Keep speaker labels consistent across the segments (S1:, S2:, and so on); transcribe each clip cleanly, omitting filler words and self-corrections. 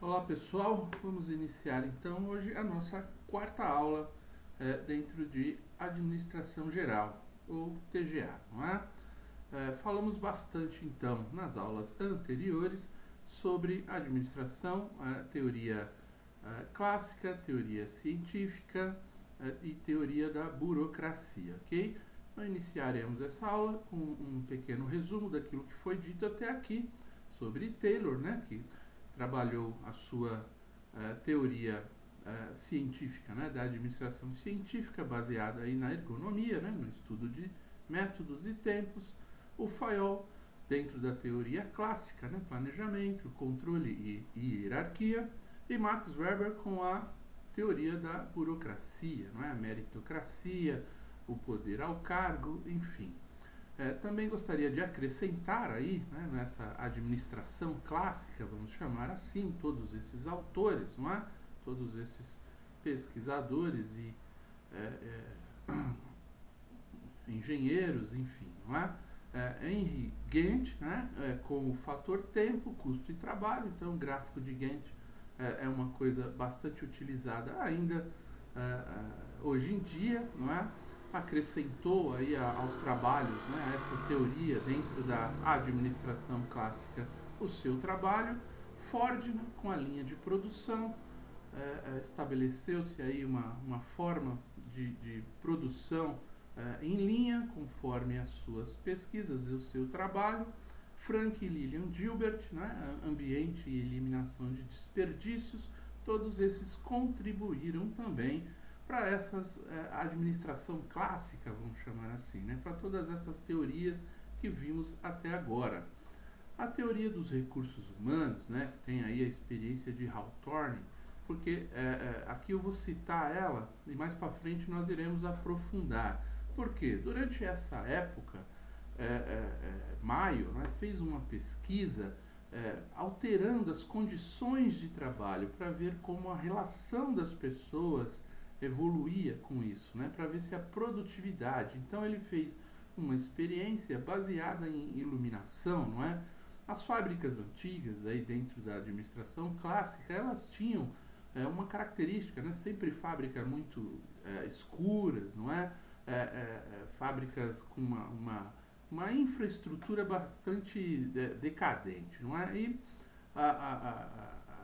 S1: Olá pessoal, vamos iniciar então hoje a nossa quarta aula dentro de Administração Geral, ou TGA, não é? Falamos bastante então nas aulas anteriores sobre administração, teoria clássica, teoria científica e teoria da burocracia, ok? Então iniciaremos essa aula com um pequeno resumo daquilo que foi dito até aqui sobre Taylor, né, que trabalhou a sua teoria científica, né, da administração científica, baseada aí na ergonomia, né, no estudo de métodos e tempos. O Fayol, dentro da teoria clássica, né, planejamento, controle e hierarquia. E Max Weber com a teoria da burocracia, não é? A meritocracia, o poder ao cargo, enfim. Também gostaria de acrescentar aí, né, nessa administração clássica, vamos chamar assim, todos esses autores, não é? Todos esses pesquisadores e engenheiros, enfim, não é? Henry Gantt, né, com o fator tempo, custo e trabalho. Então, o gráfico de Gantt é uma coisa bastante utilizada ainda hoje em dia, não é? Acrescentou aí aos trabalhos, né, essa teoria dentro da administração clássica, o seu trabalho. Ford, né, com a linha de produção, estabeleceu-se aí uma forma de produção em linha, conforme as suas pesquisas e o seu trabalho. Frank e Lillian Gilbert, né, ambiente e eliminação de desperdícios, todos esses contribuíram também para essas administração clássica, vamos chamar assim, né, para todas essas teorias que vimos até agora. A teoria dos recursos humanos, né, que tem aí a experiência de Hawthorne, porque aqui eu vou citar ela e mais para frente nós iremos aprofundar. Porque durante essa época, Maio, né, fez uma pesquisa alterando as condições de trabalho para ver como a relação das pessoas evoluía com isso, né, para ver se a produtividade. Então ele fez uma experiência baseada em iluminação, não é? As fábricas antigas aí dentro da administração clássica, elas tinham uma característica, né, sempre fábricas muito escuras, não é? Fábricas com uma infraestrutura bastante decadente, não é? E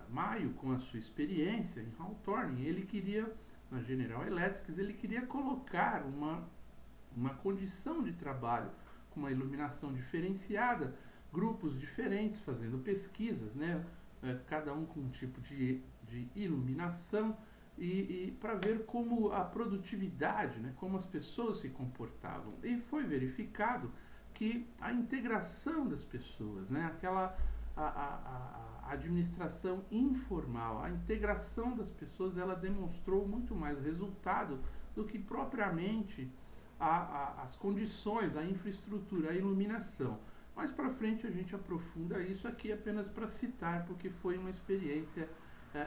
S1: Maio, com a sua experiência em Hawthorne, ele queria, na General Electric, ele queria colocar uma condição de trabalho com uma iluminação diferenciada, grupos diferentes fazendo pesquisas, né? Cada um com um tipo de iluminação, e para ver como a produtividade, né, como as pessoas se comportavam. E foi verificado que a integração das pessoas, né, aquela a administração informal, a integração das pessoas, ela demonstrou muito mais resultado do que propriamente as condições, a infraestrutura, a iluminação. Mais para frente a gente aprofunda isso aqui apenas para citar, porque foi uma experiência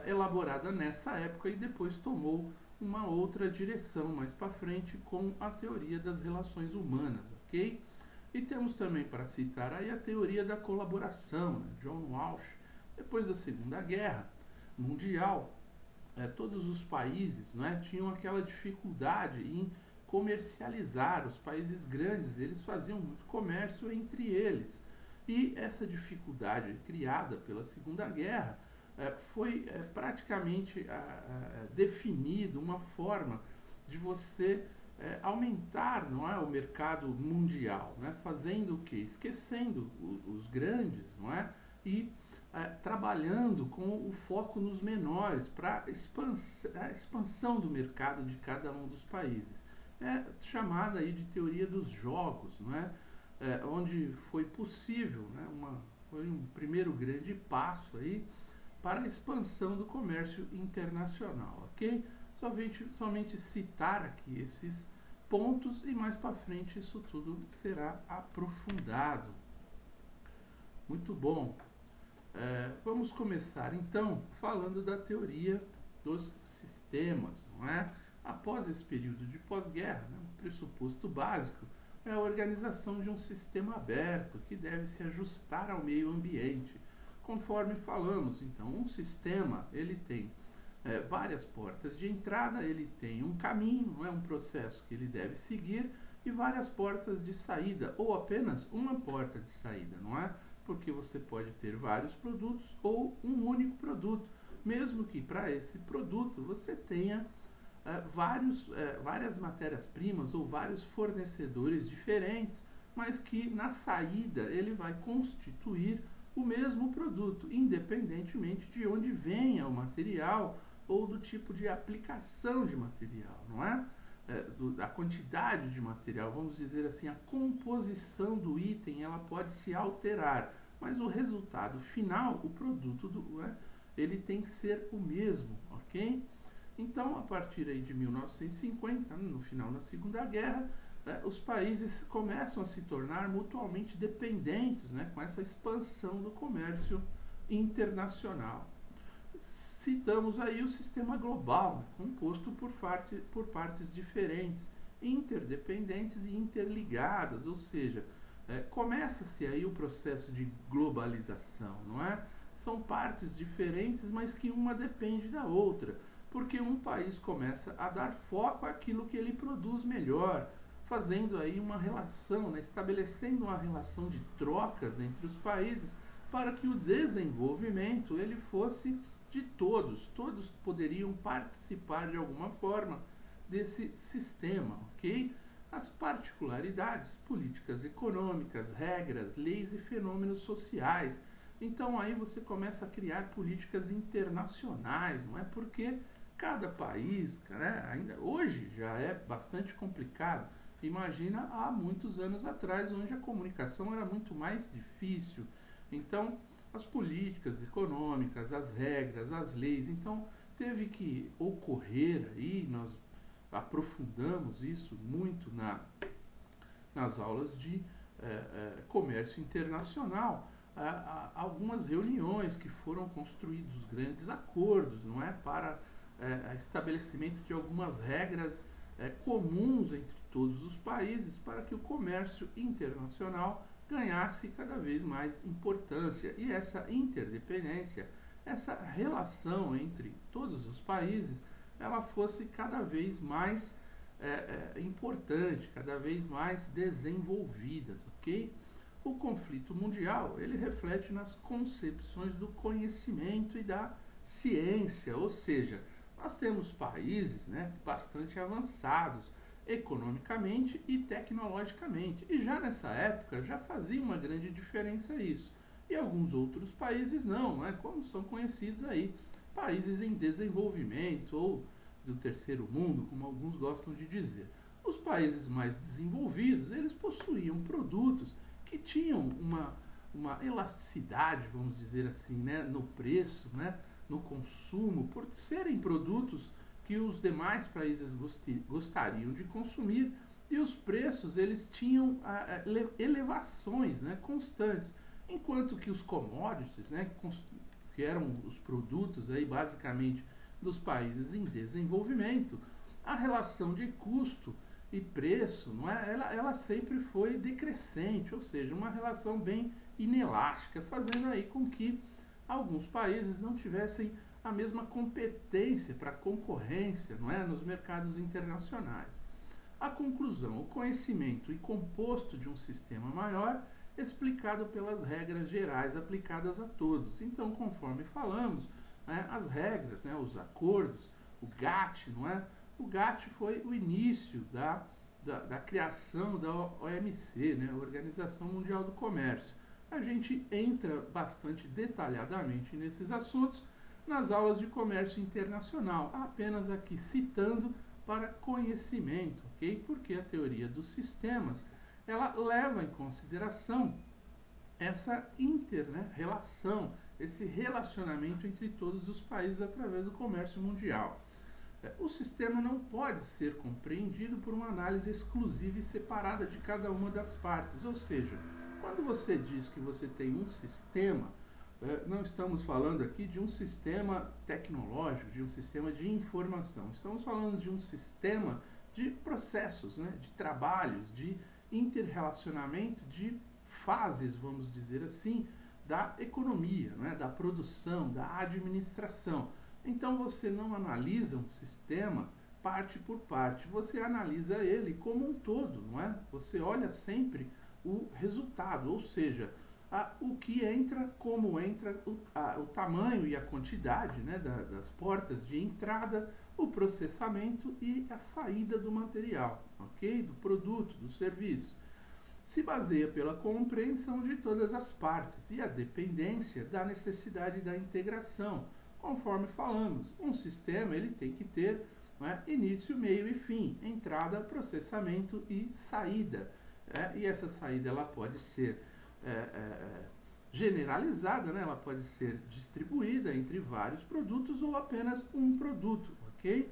S1: elaborada nessa época e depois tomou uma outra direção mais para frente com a teoria das relações humanas, ok? E temos também para citar aí a teoria da colaboração, né? John Walsh. Depois da Segunda Guerra Mundial, todos os países, né, tinham aquela dificuldade em comercializar. Os países grandes, eles faziam muito comércio entre eles. E essa dificuldade criada pela Segunda Guerra foi praticamente definido uma forma de você aumentar, não é, o mercado mundial, né, fazendo o quê? Esquecendo os grandes, não é? E trabalhando com o foco nos menores para a expansão do mercado de cada um dos países. É chamada aí de teoria dos jogos, não é? Onde foi possível, né, foi um primeiro grande passo aí para a expansão do comércio internacional, ok? Somente citar aqui esses pontos e mais para frente isso tudo será aprofundado. Muito bom. Vamos começar então falando da teoria dos sistemas, não é? Após esse período de pós-guerra, né, o pressuposto básico é a organização de um sistema aberto que deve se ajustar ao meio ambiente, conforme falamos. Então, um sistema, ele tem várias portas de entrada, ele tem um caminho, não é um processo que ele deve seguir, e várias portas de saída, ou apenas uma porta de saída, não é? Porque você pode ter vários produtos ou um único produto, mesmo que para esse produto você tenha várias matérias-primas ou vários fornecedores diferentes, mas que na saída ele vai constituir o mesmo produto, independentemente de onde venha o material ou do tipo de aplicação de material, não é? Da quantidade de material, vamos dizer assim, a composição do item ela pode se alterar, mas o resultado final, o produto, ele tem que ser o mesmo, ok? Então, a partir aí de 1950, no final da Segunda Guerra, os países começam a se tornar mutuamente dependentes, né, com essa expansão do comércio internacional. Citamos aí o sistema global, né, composto por partes diferentes, interdependentes e interligadas, ou seja, começa-se aí o processo de globalização, não é? São partes diferentes, mas que uma depende da outra, porque um país começa a dar foco àquilo que ele produz melhor, fazendo aí uma relação, né, estabelecendo uma relação de trocas entre os países para que o desenvolvimento ele fosse de todos poderiam participar de alguma forma desse sistema, ok? As particularidades, políticas econômicas, regras, leis e fenômenos sociais. Então aí você começa a criar políticas internacionais, não é? Porque cada país, né, ainda hoje já é bastante complicado. Imagina há muitos anos atrás, onde a comunicação era muito mais difícil. Então, as políticas econômicas, as regras, as leis, então teve que ocorrer aí, nós aprofundamos isso muito nas aulas de comércio internacional, algumas reuniões que foram construídos grandes acordos, não é, para estabelecimento de algumas regras comuns entre todos os países para que o comércio internacional ganhasse cada vez mais importância. E essa interdependência, essa relação entre todos os países, ela fosse cada vez mais importante, cada vez mais desenvolvida, ok? O conflito mundial, ele reflete nas concepções do conhecimento e da ciência, ou seja, nós temos países, né, bastante avançados economicamente e tecnologicamente. E já nessa época já fazia uma grande diferença isso. E alguns outros países não, né? Como são conhecidos aí, países em desenvolvimento ou do terceiro mundo, como alguns gostam de dizer. Os países mais desenvolvidos, eles possuíam produtos que tinham uma elasticidade, vamos dizer assim, né, no preço, né, no consumo, por serem produtos que os demais países gostariam de consumir, e os preços eles tinham elevações, né, constantes, enquanto que os commodities, né, que eram os produtos aí basicamente dos países em desenvolvimento, a relação de custo e preço, não é, ela sempre foi decrescente, ou seja, uma relação bem inelástica, fazendo aí com que alguns países não tivessem a mesma competência para concorrência, não é, nos mercados internacionais. A conclusão, o conhecimento e composto de um sistema maior, explicado pelas regras gerais aplicadas a todos. Então, conforme falamos, né, as regras, né, os acordos, o GATT, não é? O GATT foi o início da criação da OMC, né, Organização Mundial do Comércio. A gente entra bastante detalhadamente nesses assuntos nas aulas de comércio internacional, apenas aqui citando para conhecimento, ok? Porque a teoria dos sistemas, ela leva em consideração essa relação, esse relacionamento entre todos os países através do comércio mundial. O sistema não pode ser compreendido por uma análise exclusiva e separada de cada uma das partes, ou seja, quando você diz que você tem um sistema, não estamos falando aqui de um sistema tecnológico, de um sistema de informação. Estamos falando de um sistema de processos, né, de trabalhos, de interrelacionamento, de fases, vamos dizer assim, da economia, né, da produção, da administração. Então você não analisa um sistema parte por parte, você analisa ele como um todo, não é? Você olha sempre o resultado, ou seja, o que entra, como entra, o tamanho e a quantidade, né, das portas de entrada, o processamento e a saída do material, ok? Do produto, do serviço. Se baseia pela compreensão de todas as partes e a dependência da necessidade da integração. Conforme falamos, um sistema ele tem que ter, né, início, meio e fim, entrada, processamento e saída. E essa saída ela pode ser generalizada, né? Ela pode ser distribuída entre vários produtos ou apenas um produto, ok?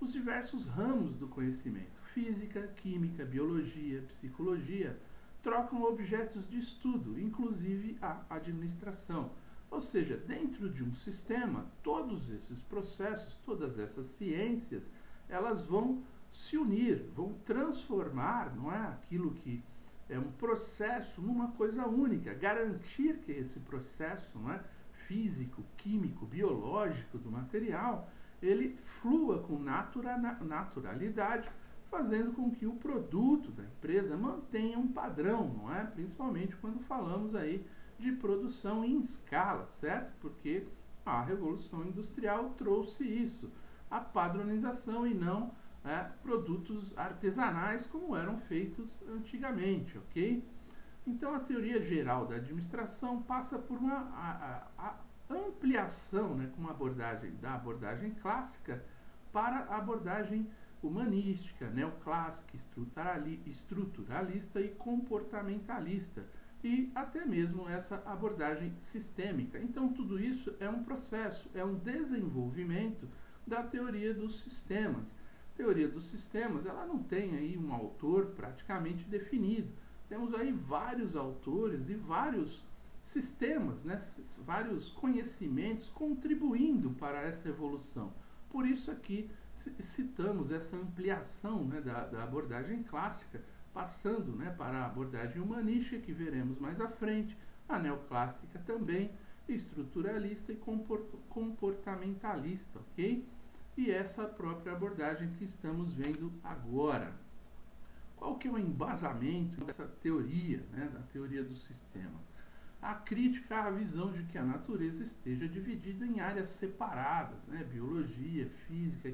S1: Os diversos ramos do conhecimento, física, química, biologia, psicologia, trocam objetos de estudo, inclusive a administração. Ou seja, dentro de um sistema, todos esses processos, todas essas ciências, elas vão se unir, vão transformar, não é, aquilo que é um processo numa coisa única, garantir que esse processo, não é, físico, químico, biológico do material, ele flua com naturalidade, fazendo com que o produto da empresa mantenha um padrão, não é? Principalmente quando falamos aí de produção em escala, certo? Porque a Revolução Industrial trouxe isso, a padronização e não produtos artesanais como eram feitos antigamente, ok? Então a teoria geral da administração passa por a ampliação, né, com uma abordagem da abordagem clássica para a abordagem humanística, neoclássica, estruturalista e comportamentalista, e até mesmo essa abordagem sistêmica. Então tudo isso é um processo, é um desenvolvimento da teoria dos sistemas. A teoria dos sistemas, ela não tem aí um autor praticamente definido. Temos aí vários autores e vários sistemas, né, vários conhecimentos contribuindo para essa evolução. Por isso aqui citamos essa ampliação, né, da abordagem clássica, passando, né, para a abordagem humanística, que veremos mais à frente, a neoclássica também, estruturalista e comportamentalista, ok? E essa própria abordagem que estamos vendo agora. Qual que é o embasamento dessa teoria, né, da teoria dos sistemas? A crítica à visão de que a natureza esteja dividida em áreas separadas, né, biologia, física,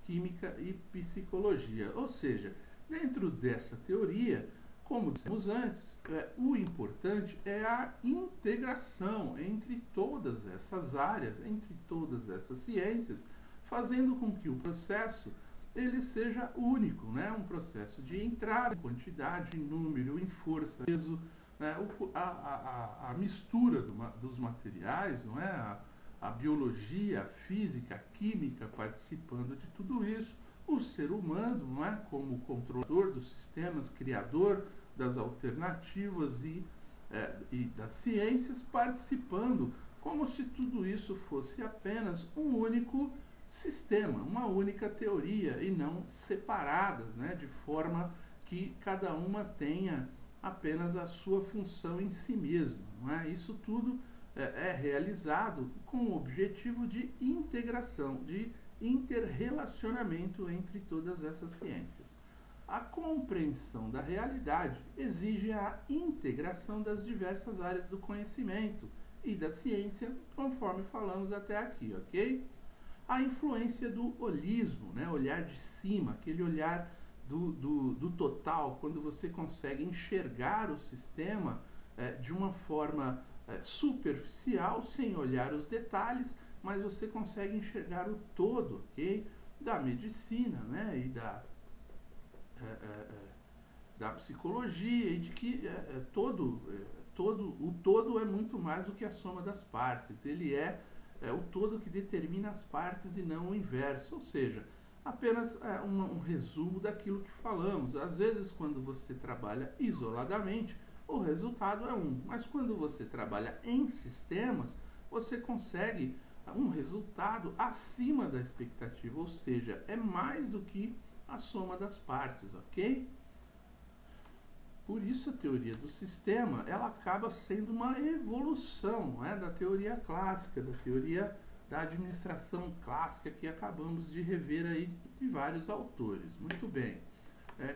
S1: química e psicologia. Ou seja, dentro dessa teoria, como dissemos antes, o importante é a integração entre todas essas áreas, entre todas essas ciências, fazendo com que o processo ele seja único, né? Um processo de entrada, quantidade, número, em força, peso, né? A mistura dos materiais, não é? A biologia, a física, a química participando de tudo isso, o ser humano, não é? Como controlador dos sistemas, criador das alternativas e das ciências, participando como se tudo isso fosse apenas um único sistema, uma única teoria e não separadas, né, de forma que cada uma tenha apenas a sua função em si mesma. Não é? Isso tudo é realizado com o objetivo de integração, de interrelacionamento entre todas essas ciências. A compreensão da realidade exige a integração das diversas áreas do conhecimento e da ciência, conforme falamos até aqui, ok? A influência do holismo, né? Olhar de cima, aquele olhar do total, quando você consegue enxergar o sistema de uma forma superficial, sem olhar os detalhes, mas você consegue enxergar o todo, ok? Da medicina, né? E da psicologia, e de que o todo é muito mais do que a soma das partes. Ele é o todo que determina as partes e não o inverso, ou seja, apenas um resumo daquilo que falamos. Às vezes, quando você trabalha isoladamente, o resultado é um, mas quando você trabalha em sistemas, você consegue um resultado acima da expectativa, ou seja, é mais do que a soma das partes, ok? Por isso a teoria do sistema, ela acaba sendo uma evolução, não é, da teoria clássica, da teoria da administração clássica que acabamos de rever aí de vários autores. Muito bem.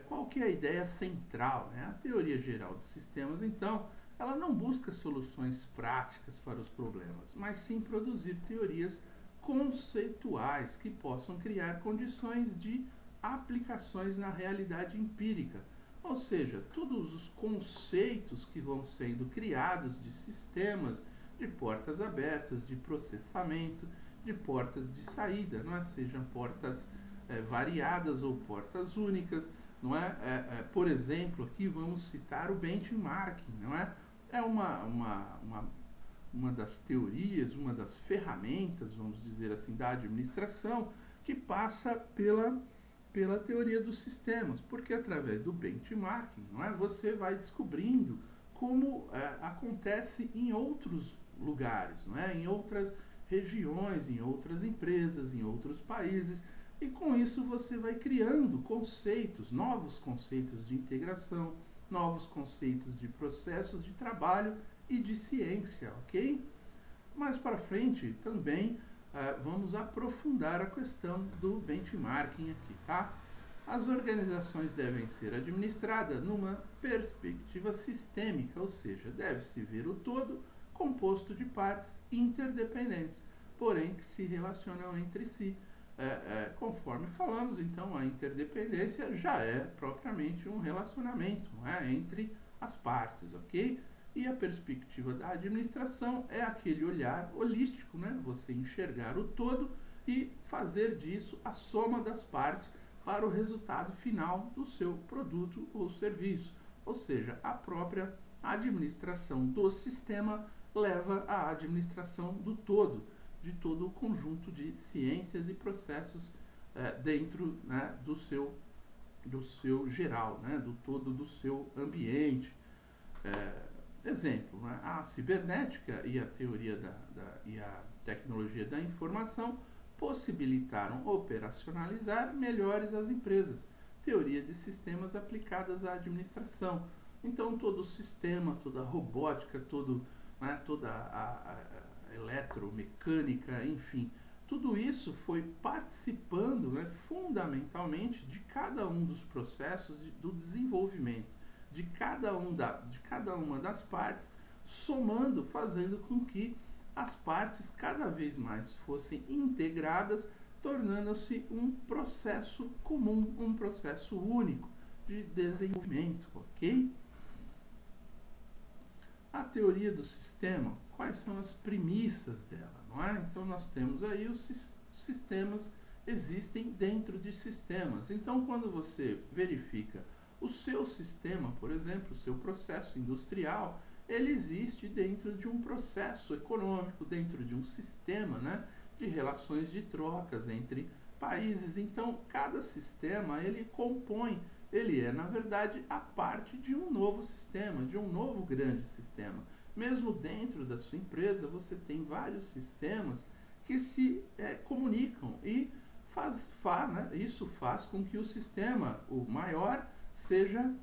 S1: Qual que é a ideia central, né? A teoria geral dos sistemas, então, ela não busca soluções práticas para os problemas, mas sim produzir teorias conceituais que possam criar condições de aplicações na realidade empírica. Ou seja, todos os conceitos que vão sendo criados de sistemas, de portas abertas, de processamento, de portas de saída, não é? Sejam portas variadas ou portas únicas, não é? Por exemplo, aqui vamos citar o benchmarking, não é? É uma das teorias, uma das ferramentas, vamos dizer assim, da administração, que passa pela teoria dos sistemas, porque através do benchmarking, não é, você vai descobrindo como acontece em outros lugares, não é, em outras regiões, em outras empresas, em outros países, e com isso você vai criando conceitos, novos conceitos de integração, novos conceitos de processos de trabalho e de ciência, ok? Mais para frente também vamos aprofundar a questão do benchmarking aqui, tá? As organizações devem ser administradas numa perspectiva sistêmica, ou seja, deve-se ver o todo composto de partes interdependentes, porém que se relacionam entre si. Conforme falamos, então, a interdependência já é propriamente um relacionamento, não é, entre as partes, ok? E a perspectiva da administração é aquele olhar holístico, né? Você enxergar o todo e fazer disso a soma das partes para o resultado final do seu produto ou serviço. Ou seja, a própria administração do sistema leva à administração do todo, de todo o conjunto de ciências e processos dentro, né, do seu geral, né, do todo do seu ambiente. Exemplo, né, a cibernética e a teoria e a tecnologia da informação possibilitaram operacionalizar melhores as empresas. Teoria de sistemas aplicadas à administração. Então, todo o sistema, toda a robótica, toda a eletromecânica, enfim, tudo isso foi participando, né, fundamentalmente de cada um dos processos do desenvolvimento, de cada uma das partes, somando, fazendo com que as partes cada vez mais fossem integradas, tornando-se um processo comum, um processo único de desenvolvimento, ok? A teoria do sistema, quais são as premissas dela, não é? Então nós temos aí os sistemas, existem dentro de sistemas. Então quando você verifica o seu sistema, por exemplo, o seu processo industrial, ele existe dentro de um processo econômico, dentro de um sistema, né, de relações de trocas entre países. Então, cada sistema, ele é, na verdade, a parte de um novo sistema, de um novo grande sistema. Mesmo dentro da sua empresa, você tem vários sistemas que se comunicam e isso faz com que o sistema, o maior, seja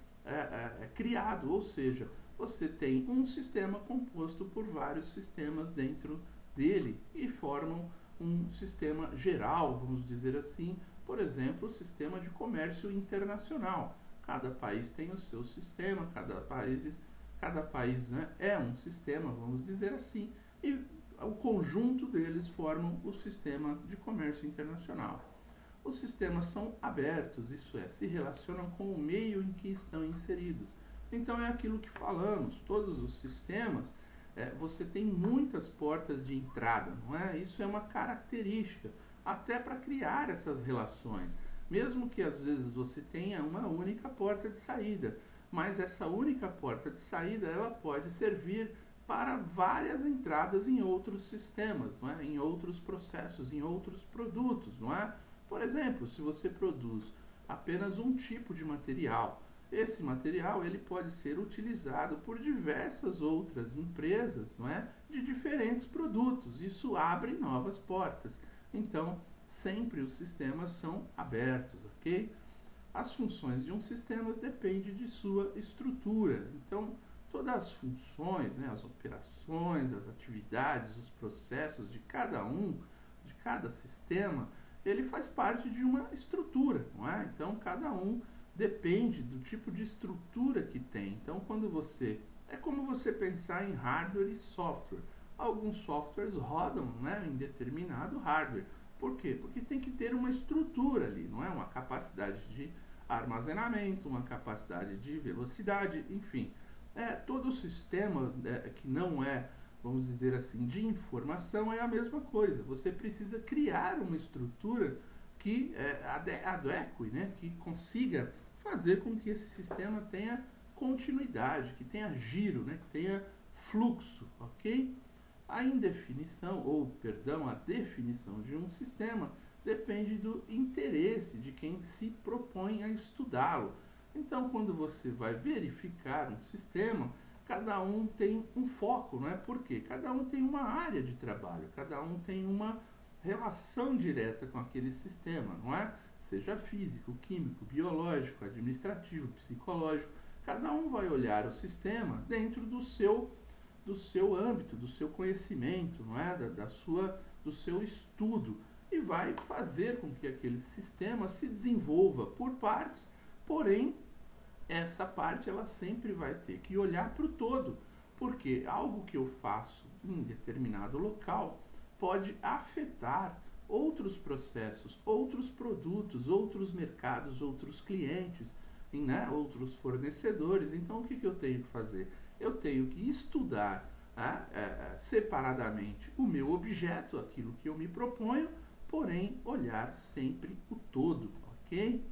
S1: criado, ou seja, você tem um sistema composto por vários sistemas dentro dele e formam um sistema geral, vamos dizer assim, por exemplo, o sistema de comércio internacional. Cada país tem o seu sistema, cada país, né, é um sistema, vamos dizer assim, e o conjunto deles formam o sistema de comércio internacional. Os sistemas são abertos, isso é, se relacionam com o meio em que estão inseridos. Então é aquilo que falamos, todos os sistemas, você tem muitas portas de entrada, não é? Isso é uma característica, até para criar essas relações. Mesmo que às vezes você tenha uma única porta de saída, mas essa única porta de saída, ela pode servir para várias entradas em outros sistemas, não é? Em outros processos, em outros produtos, não é? Por exemplo, se você produz apenas um tipo de material, esse material ele pode ser utilizado por diversas outras empresas, não é? De diferentes produtos. Isso abre novas portas. Então, sempre os sistemas são abertos, ok? as funções de um sistema dependem de sua estrutura. Então, todas as funções, né, as operações, as atividades, os processos de cada sistema, ele faz parte de uma estrutura, não é? Então, cada um depende do tipo de estrutura que tem. Então, é como você pensar em hardware e software. Alguns softwares rodam, né, em determinado hardware. Por quê? Porque tem que ter uma estrutura ali, não é? Uma capacidade de armazenamento, uma capacidade de velocidade, enfim. Todo sistema que não é, vamos dizer assim, de informação é a mesma coisa. Você precisa criar uma estrutura que adeque, né? Que consiga fazer com que esse sistema tenha continuidade, que tenha giro, né? Que tenha fluxo, ok? A indefinição, a definição de um sistema depende do interesse de quem se propõe a estudá-lo. Então, quando você vai verificar um sistema, cada um tem um foco, não é? Porque cada um tem uma área de trabalho, cada um tem uma relação direta com aquele sistema, não é? Seja físico, químico, biológico, administrativo, psicológico, cada um vai olhar o sistema dentro do seu âmbito, do seu conhecimento, não é? Do seu estudo, e vai fazer com que aquele sistema se desenvolva por partes, porém, essa parte ela sempre vai ter que olhar para o todo, porque algo que eu faço em determinado local pode afetar outros processos, outros produtos, outros mercados, outros clientes, né? Outros fornecedores. Então, o que eu tenho que fazer? Eu tenho que estudar separadamente o meu objeto, aquilo que eu me proponho, porém olhar sempre o todo, ok?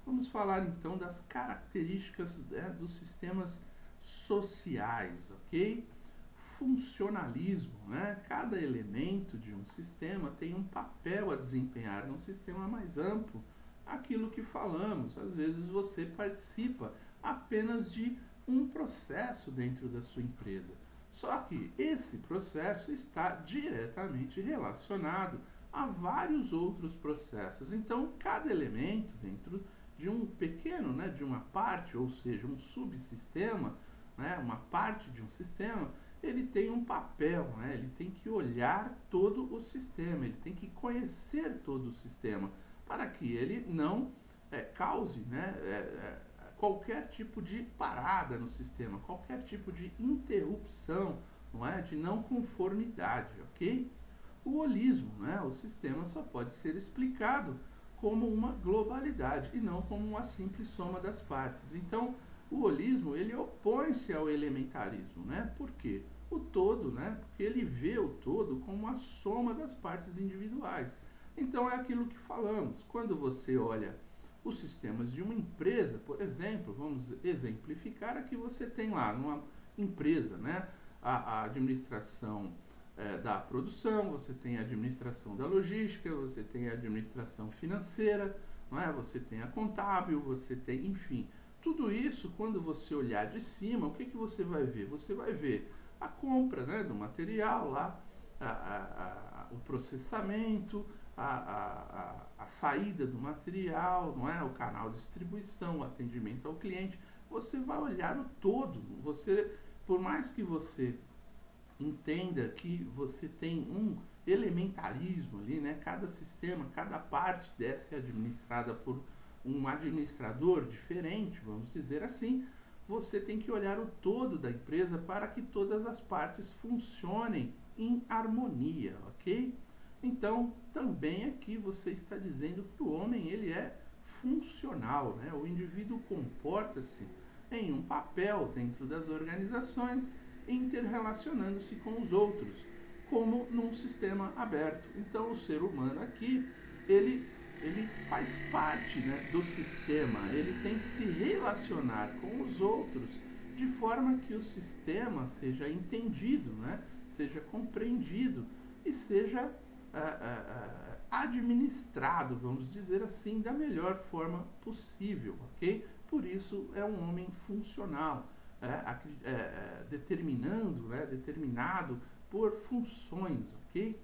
S1: Vamos falar então das características dos sistemas sociais, ok? Funcionalismo, né? Cada elemento de um sistema tem um papel a desempenhar num sistema mais amplo. Aquilo que falamos, às vezes você participa apenas de um processo dentro da sua empresa. Só que esse processo está diretamente relacionado a vários outros processos. Então, cada elemento dentro de um pequeno, né, de uma parte, ou seja, um subsistema, né, uma parte de um sistema, ele tem um papel, né, ele tem que olhar todo o sistema, ele tem que conhecer todo o sistema, para que ele não cause, né, qualquer tipo de parada no sistema, qualquer tipo de interrupção, não é, de não conformidade, ok? O holismo, né, o sistema só pode ser explicado como uma globalidade e não como uma simples soma das partes. Então, o holismo, ele opõe-se ao elementarismo, né? Por quê? O todo, né? Porque ele vê o todo como a soma das partes individuais. Então, é aquilo que falamos. Quando você olha os sistemas de uma empresa, por exemplo, vamos exemplificar, aqui você tem lá numa empresa, né? A administração da produção, você tem a administração da logística, você tem a administração financeira, não é? Você tem a contábil, você tem, enfim, tudo isso, quando você olhar de cima, o que você vai ver? Você vai ver a compra, né, do material lá, o processamento, a saída do material, não é? O canal de distribuição, o atendimento ao cliente. Você vai olhar o todo. Por mais que você entenda que você tem um elementarismo ali, né? Cada sistema, cada parte dessa é administrada por um administrador diferente, vamos dizer assim. Você tem que olhar o todo da empresa para que todas as partes funcionem em harmonia, ok? Então, também aqui você está dizendo que o homem ele é funcional, né? O indivíduo comporta-se em um papel dentro das organizações, interrelacionando-se com os outros, como num sistema aberto. Então, o ser humano aqui, ele faz parte, né, do sistema, ele tem que se relacionar com os outros de forma que o sistema seja entendido, né, seja compreendido e seja administrado, vamos dizer assim, da melhor forma possível, ok? Por isso é um homem funcional, determinado por funções, ok?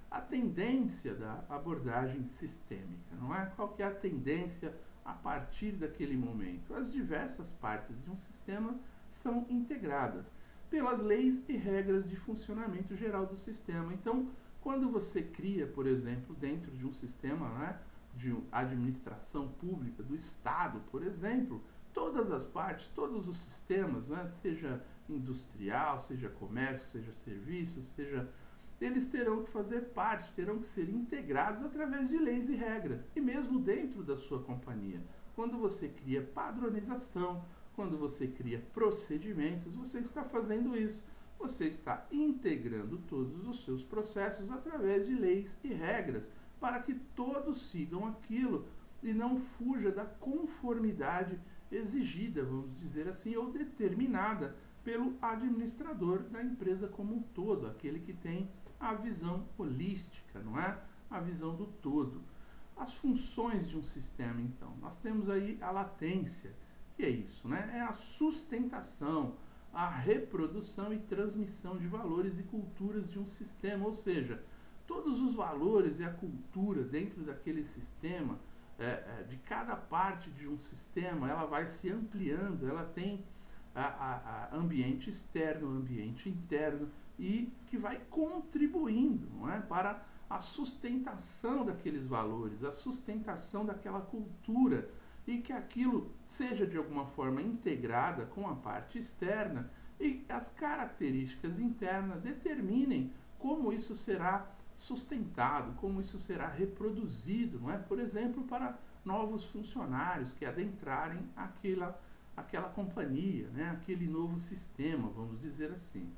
S1: A tendência da abordagem sistêmica, não é? Qual que é a tendência a partir daquele momento. As diversas partes de um sistema são integradas pelas leis e regras de funcionamento geral do sistema. Então, quando você cria, por exemplo, dentro de um sistema, né, de administração pública, do Estado, por exemplo, todas as partes, todos os sistemas, né, seja industrial, seja comércio, seja serviço, eles terão que fazer parte, terão que ser integrados através de leis e regras, e mesmo dentro da sua companhia. Quando você cria padronização, quando você cria procedimentos, você está fazendo isso. Você está integrando todos os seus processos através de leis e regras, para que todos sigam aquilo e não fuja da conformidade exigida, vamos dizer assim, ou determinada pelo administrador da empresa como um todo, aquele que tem a visão holística, não é? A visão do todo. As funções de um sistema, então, nós temos aí a latência, que é isso, né? É a sustentação, a reprodução e transmissão de valores e culturas de um sistema, ou seja, todos os valores e a cultura dentro daquele sistema, de cada parte de um sistema, ela vai se ampliando, ela tem a ambiente externo, ambiente interno, e que vai contribuindo, não é, para a sustentação daqueles valores, a sustentação daquela cultura, e que aquilo seja de alguma forma integrada com a parte externa e as características internas determinem como isso será sustentado, como isso será reproduzido, não é? Por exemplo, para novos funcionários que adentrarem aquela companhia, né? Aquele novo sistema, vamos dizer assim.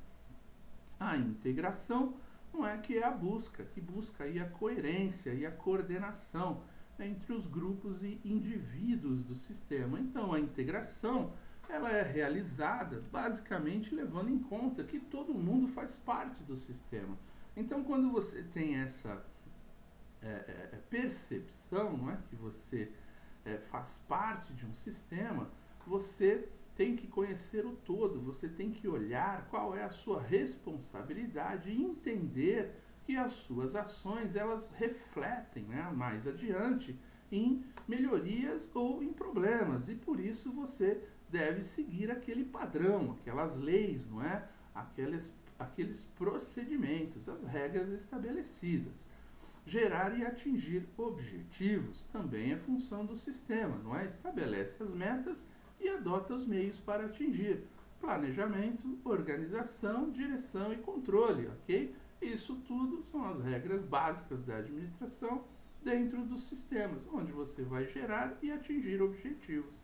S1: A integração não é que é a busca, que busca aí a coerência e a coordenação entre os grupos e indivíduos do sistema. Então, a integração ela é realizada basicamente levando em conta que todo mundo faz parte do sistema. Então, quando você tem essa percepção, não é, que você faz parte de um sistema, você tem que conhecer o todo, você tem que olhar qual é a sua responsabilidade e entender que as suas ações elas refletem, né, mais adiante em melhorias ou em problemas, e por isso você deve seguir aquele padrão, aquelas leis, não é? Aqueles procedimentos, as regras estabelecidas. Gerar e atingir objetivos também é função do sistema, não é? Estabelece as metas e adota os meios para atingir. Planejamento, organização, direção e controle, ok? Isso tudo são as regras básicas da administração dentro dos sistemas, onde você vai gerar e atingir objetivos.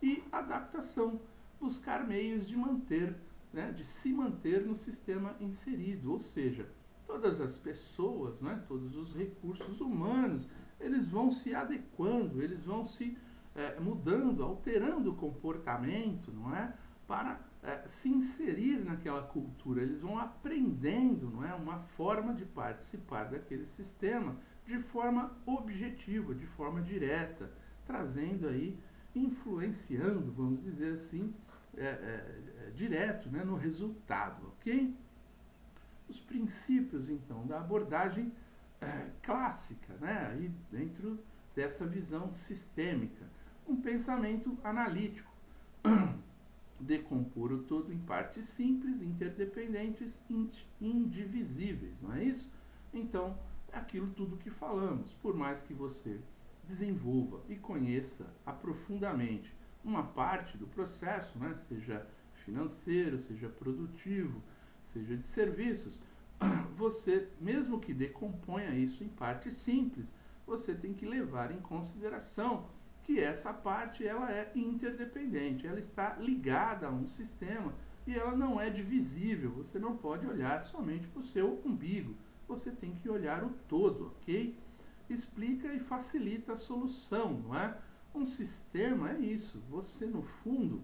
S1: E adaptação, buscar meios de manter, né, de se manter no sistema inserido, ou seja, todas as pessoas, né, todos os recursos humanos, eles vão se adequando, eles vão se mudando, alterando o comportamento, não é, para se inserir naquela cultura. Eles vão aprendendo, não é, uma forma de participar daquele sistema de forma objetiva, de forma direta, trazendo aí, influenciando, vamos dizer assim, direto, né, no resultado, ok? Os princípios, então, da abordagem clássica, né, aí dentro dessa visão sistêmica. Um pensamento analítico, decompor o todo em partes simples, interdependentes, indivisíveis, não é isso? Então, é aquilo tudo que falamos. Por mais que você desenvolva e conheça aprofundadamente uma parte do processo, né, seja financeiro, seja produtivo, seja de serviços, você, mesmo que decomponha isso em partes simples, você tem que levar em consideração que essa parte ela é interdependente, ela está ligada a um sistema e ela não é divisível. Você não pode olhar somente para o seu umbigo, você tem que olhar o todo, ok? Explica e facilita a solução, não é? Um sistema é isso, você no fundo,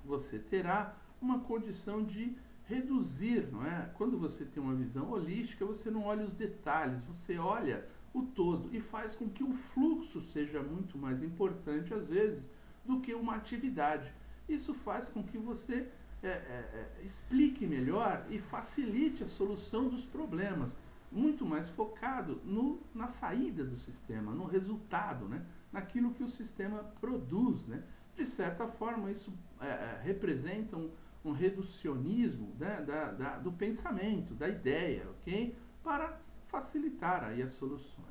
S1: você terá uma condição de reduzir, não é? Quando você tem uma visão holística, você não olha os detalhes, você olha o todo e faz com que o fluxo seja muito mais importante, às vezes, do que uma atividade. Isso faz com que você explique melhor e facilite a solução dos problemas, muito mais focado na saída do sistema, no resultado, né? naquilo que o sistema produz, né? De certa forma, isso representa um reducionismo, né, do pensamento, da ideia, ok? Para facilitar aí as soluções.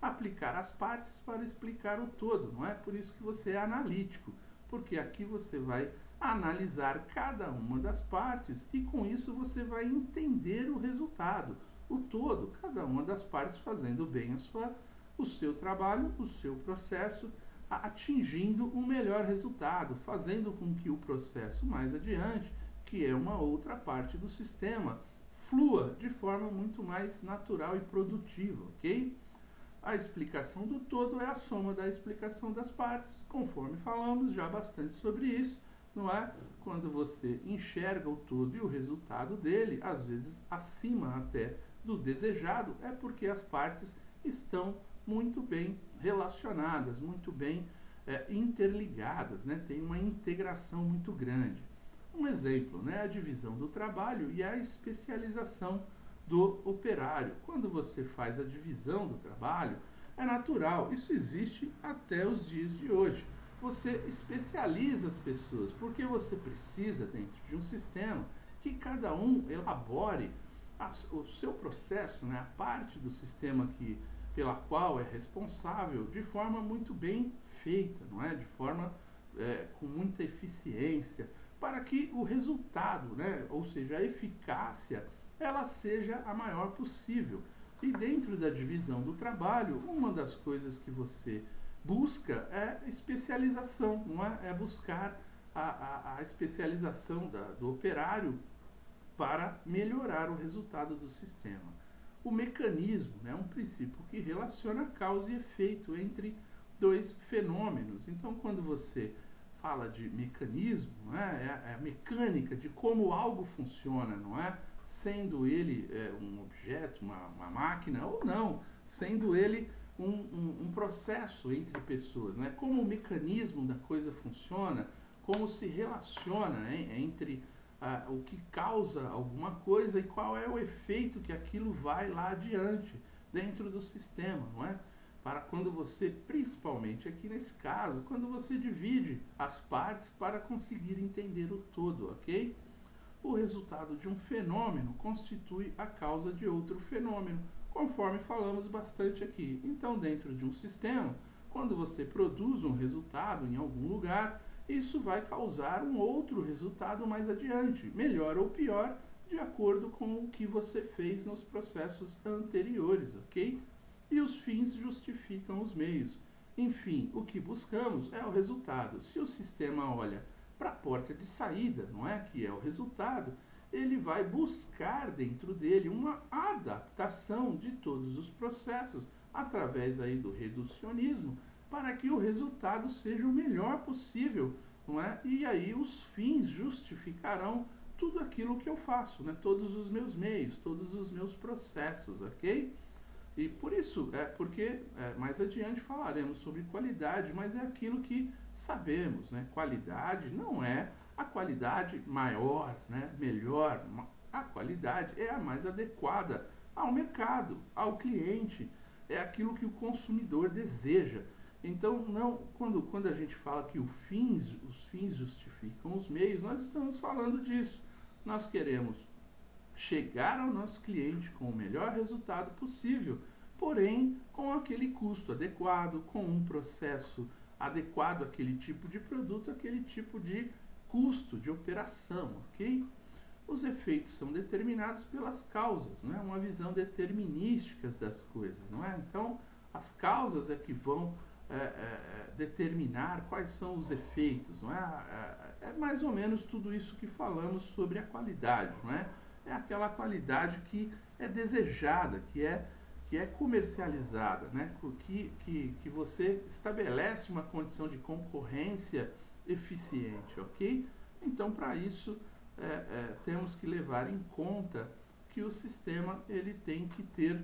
S1: Aplicar as partes para explicar o todo, não é? Por isso que você é analítico, porque aqui você vai analisar cada uma das partes e com isso você vai entender o resultado, o todo, cada uma das partes fazendo bem o seu trabalho, o seu processo, atingindo um melhor resultado, fazendo com que o processo mais adiante, que é uma outra parte do sistema, flua de forma muito mais natural e produtiva, ok? A explicação do todo é a soma da explicação das partes, conforme falamos já bastante sobre isso, não é? Quando você enxerga o todo e o resultado dele, às vezes acima até do desejado, é porque as partes estão muito bem relacionadas, muito bem interligadas, né? Tem uma integração muito grande. Um exemplo, né? A divisão do trabalho e a especialização do operário. Quando você faz a divisão do trabalho, é natural, isso existe até os dias de hoje. Você especializa as pessoas, porque você precisa, dentro de um sistema, que cada um elabore o seu processo, né, a parte do sistema pela qual é responsável, de forma muito bem feita, não é? De forma com muita eficiência, para que o resultado, né, ou seja, a eficácia, ela seja a maior possível. E dentro da divisão do trabalho, uma das coisas que você busca é especialização, não é? É buscar a especialização do operário para melhorar o resultado do sistema. O mecanismo é um princípio que relaciona causa e efeito entre dois fenômenos. Então, quando você fala de mecanismo, não é? É a mecânica de como algo funciona, não é? Sendo ele um objeto, uma máquina ou não, sendo ele um processo entre pessoas, né? Como o mecanismo da coisa funciona, como se relaciona entre o que causa alguma coisa e qual é o efeito que aquilo vai lá adiante dentro do sistema, não é? Para quando você, principalmente aqui nesse caso, quando você divide as partes para conseguir entender o todo, ok? O resultado de um fenômeno constitui a causa de outro fenômeno, conforme falamos bastante aqui. Então, dentro de um sistema, quando você produz um resultado em algum lugar, isso vai causar um outro resultado mais adiante, melhor ou pior, de acordo com o que você fez nos processos anteriores, ok? E os fins justificam os meios. Enfim, o que buscamos é o resultado. Se o sistema olha para a porta de saída, não é? Que é o resultado, ele vai buscar dentro dele uma adaptação de todos os processos, através aí do reducionismo, para que o resultado seja o melhor possível, não é? E aí os fins justificarão tudo aquilo que eu faço, né? Todos os meus meios, todos os meus processos, ok? E por isso, porque mais adiante falaremos sobre qualidade, mas é aquilo que sabemos, né? Qualidade não é a qualidade maior, né? Melhor. A qualidade é a mais adequada ao mercado, ao cliente, é aquilo que o consumidor deseja. Então, não, quando a gente fala que os fins justificam os meios, nós estamos falando disso. Nós queremos chegar ao nosso cliente com o melhor resultado possível, porém com aquele custo adequado, com um processo adequado àquele tipo de produto, àquele tipo de custo de operação, ok? Os efeitos são determinados pelas causas, não é? Uma visão determinística das coisas, não é? Então, as causas é que vão determinar quais são os efeitos, não é? É mais ou menos tudo isso que falamos sobre a qualidade, não é? É aquela qualidade que é desejada, que é comercializada, né? Que você estabelece uma condição de concorrência eficiente, ok? Então, para isso, temos que levar em conta que o sistema ele tem que ter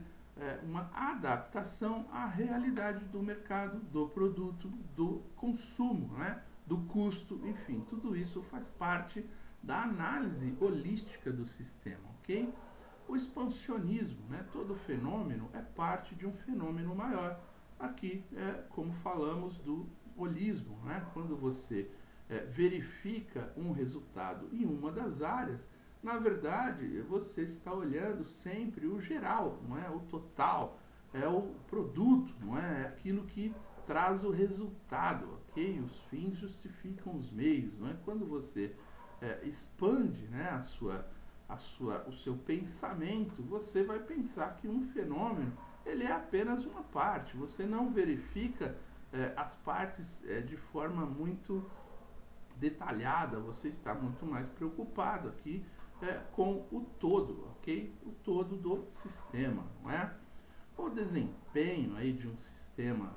S1: uma adaptação à realidade do mercado, do produto, do consumo, né? Do custo, enfim, tudo isso faz parte da análise holística do sistema, ok? O expansionismo, né? Todo fenômeno é parte de um fenômeno maior. aqui como falamos do holismo, né? Quando você verifica um resultado em uma das áreas, na verdade você está olhando sempre o geral, não é? O total, é o produto, não é? É aquilo que traz o resultado, ok? Os fins justificam os meios, não é? Quando você expande, né, o seu pensamento, você vai pensar que um fenômeno ele é apenas uma parte. Você não verifica as partes de forma muito detalhada. Você está muito mais preocupado aqui com o todo, ok? O todo do sistema, não é? O desempenho aí de um sistema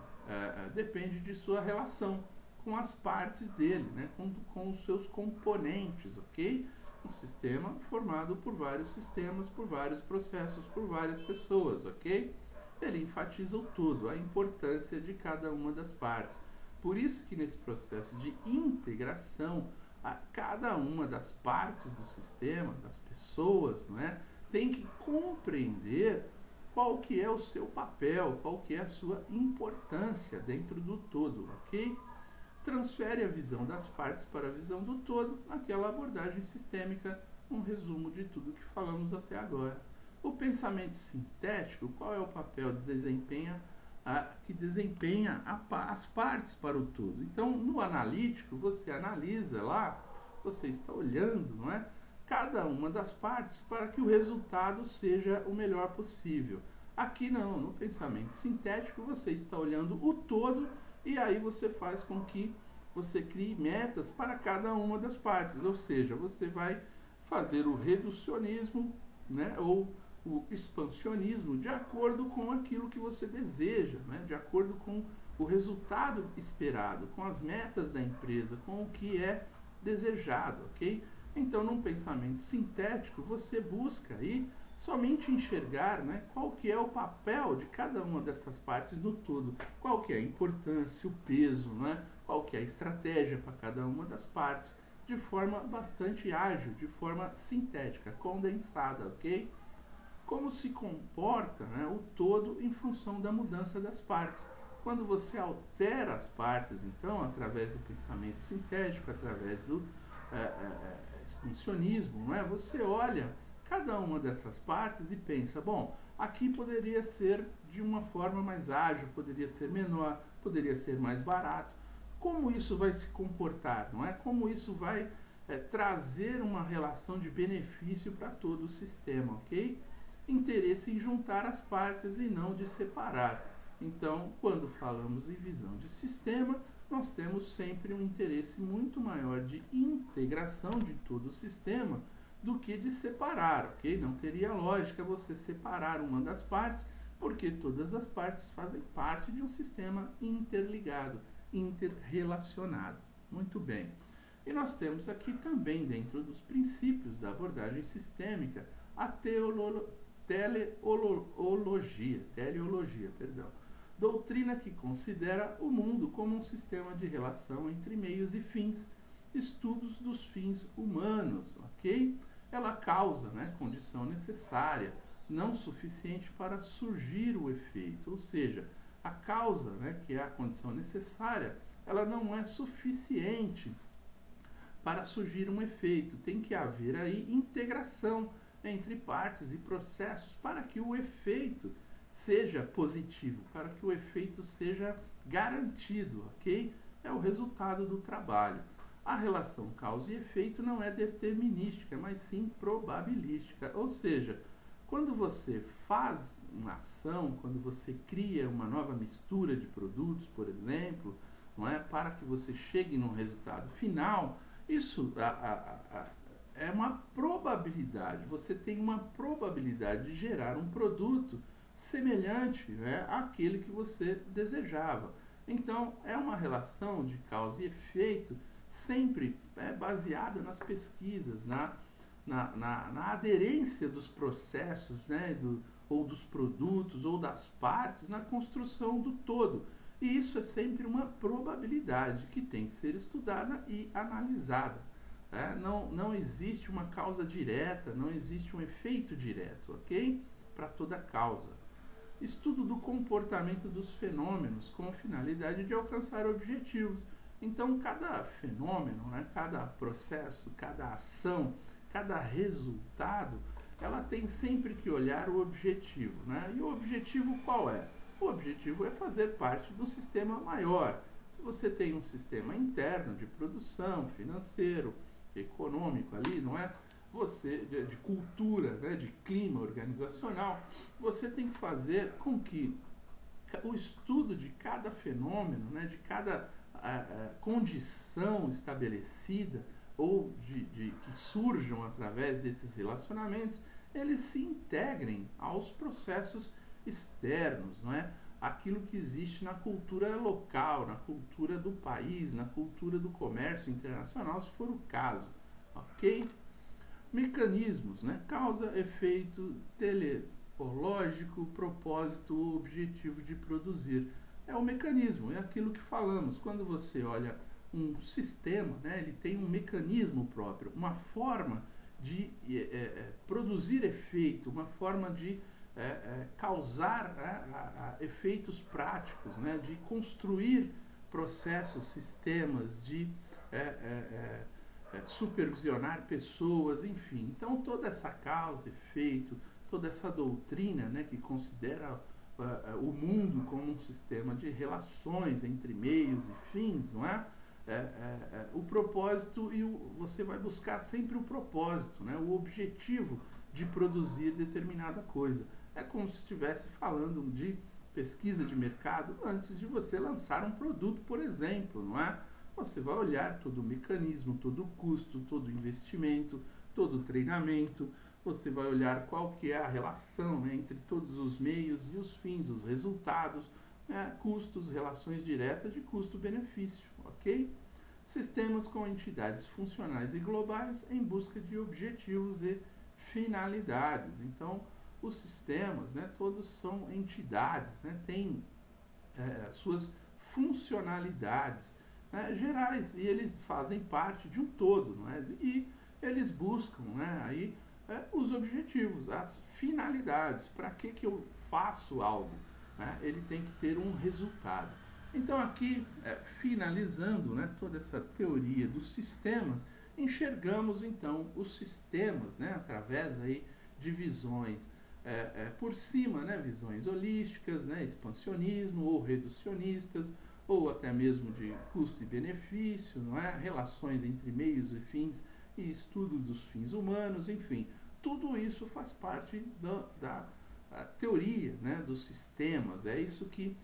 S1: depende de sua relação com as partes dele, né? com os seus componentes, ok? Um sistema formado por vários sistemas, por vários processos, por várias pessoas, ok? Ele enfatiza o todo, a importância de cada uma das partes. Por isso que nesse processo de integração, a cada uma das partes do sistema, das pessoas, não é? Tem que compreender qual que é o seu papel, qual que é a sua importância dentro do todo, ok? Transfere a visão das partes para a visão do todo, aquela abordagem sistêmica, um resumo de tudo que falamos até agora. O pensamento sintético, qual é o papel que desempenha as partes para o todo? Então, no analítico, você analisa lá, você está olhando, não é? Cada uma das partes para que o resultado seja o melhor possível. Aqui não, no pensamento sintético, você está olhando o todo e aí você faz com que você crie metas para cada uma das partes, ou seja, você vai fazer o reducionismo, né, ou o expansionismo de acordo com aquilo que você deseja, né, de acordo com o resultado esperado, com as metas da empresa, com o que é desejado, ok? Então, num pensamento sintético, você busca aí somente enxergar, né, qual que é o papel de cada uma dessas partes no todo, qual que é a importância, o peso, né, qual que é a estratégia para cada uma das partes, de forma bastante ágil, de forma sintética, condensada, ok? Como se comporta, né, o todo em função da mudança das partes. Quando você altera as partes, então, através do pensamento sintético, através do expansionismo, não é? Você olha cada uma dessas partes e pensa, bom, aqui poderia ser de uma forma mais ágil, poderia ser menor, poderia ser mais barato. Como isso vai se comportar, não é? Como isso vai trazer uma relação de benefício para todo o sistema, ok? Interesse em juntar as partes e não de separar. Então, quando falamos em visão de sistema, nós temos sempre um interesse muito maior de integração de todo o sistema do que de separar, ok? Não teria lógica você separar uma das partes, porque todas as partes fazem parte de um sistema interligado, interrelacionado. Muito bem. E nós temos aqui também, dentro dos princípios da abordagem sistêmica, a teleologia, doutrina que considera o mundo como um sistema de relação entre meios e fins, estudos dos fins humanos, ok? Ela causa, né, condição necessária, não suficiente para surgir o efeito, ou seja, a causa, né, que é a condição necessária, ela não é suficiente para surgir um efeito. Tem que haver aí integração entre partes e processos para que o efeito seja positivo, para que o efeito seja garantido, ok? É o resultado do trabalho. A relação causa e efeito não é determinística, mas sim probabilística. Ou seja, quando você faz uma ação, quando você cria uma nova mistura de produtos, por exemplo, não é, para que você chegue num resultado final, isso é uma probabilidade. Você tem uma probabilidade de gerar um produto semelhante, né, àquele que você desejava. Então, é uma relação de causa e efeito sempre baseada nas pesquisas, na aderência dos processos, né, ou dos produtos, ou das partes, na construção do todo. E isso é sempre uma probabilidade que tem que ser estudada e analisada. Não existe uma causa direta, não existe um efeito direto, ok? Para toda causa. estudo do comportamento dos fenômenos com finalidade de alcançar objetivos. Então, cada fenômeno, né, cada processo, cada ação, cada resultado, ela tem sempre que olhar o objetivo. Né? E o objetivo qual é? O objetivo é fazer parte do sistema maior. Se você tem um sistema interno de produção, financeiro, econômico ali, não é? Você, de cultura, né, de clima organizacional, você tem que fazer com que o estudo de cada fenômeno, né, de cada condição estabelecida ou que surjam através desses relacionamentos, eles se integrem aos processos externos, não é? Aquilo que existe na cultura local, na cultura do país, na cultura do comércio internacional, se for o caso, ok? Mecanismos, né? Causa, efeito, teleológico, propósito, objetivo de produzir. É o mecanismo, é aquilo que falamos. Quando você olha um sistema, né, ele tem um mecanismo próprio, uma forma de produzir efeito, uma forma de causar efeitos práticos, né, de construir processos, sistemas, de supervisionar pessoas, enfim. Então, toda essa causa, efeito, toda essa doutrina, né, que considera o mundo como um sistema de relações entre meios e fins, não é? O propósito, você vai buscar sempre o propósito, né? O objetivo de produzir determinada coisa. É como se estivesse falando de pesquisa de mercado antes de você lançar um produto, por exemplo, não é? Você vai olhar todo o mecanismo, todo o custo, todo o investimento, todo o treinamento, você vai olhar qual que é a relação, né, entre todos os meios e os fins, os resultados, né, custos, relações diretas de custo-benefício, ok? Sistemas com entidades funcionais e globais em busca de objetivos e finalidades. Então, os sistemas, né, todos são entidades, né, têm suas funcionalidades, né, gerais, e eles fazem parte de um todo, não é? E eles buscam, né, aí, os objetivos, as finalidades. Para que eu faço algo? Né? Ele tem que ter um resultado. Então, aqui, finalizando, né, toda essa teoria dos sistemas, enxergamos então os sistemas, né, através aí de visões por cima, né, visões holísticas, né, expansionismo ou reducionistas, ou até mesmo de custo e benefício, não é? Relações entre meios e fins e estudo dos fins humanos, enfim, tudo isso faz parte da teoria, né, dos sistemas. É isso que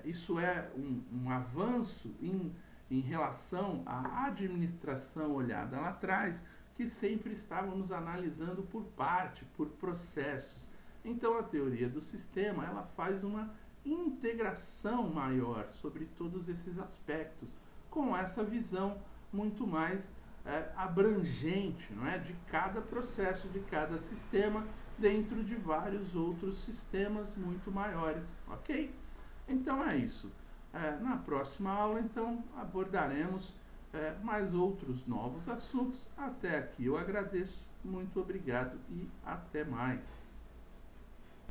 S1: isso é um avanço em relação à administração olhada lá atrás, que sempre estávamos analisando por parte, por processos. Então, a teoria do sistema, ela faz uma integração maior sobre todos esses aspectos, com essa visão muito mais abrangente, não é? De cada processo, de cada sistema, dentro de vários outros sistemas muito maiores, ok? Então é isso. Na próxima aula, então, abordaremos mais outros novos assuntos. Até aqui eu agradeço, muito obrigado e até mais.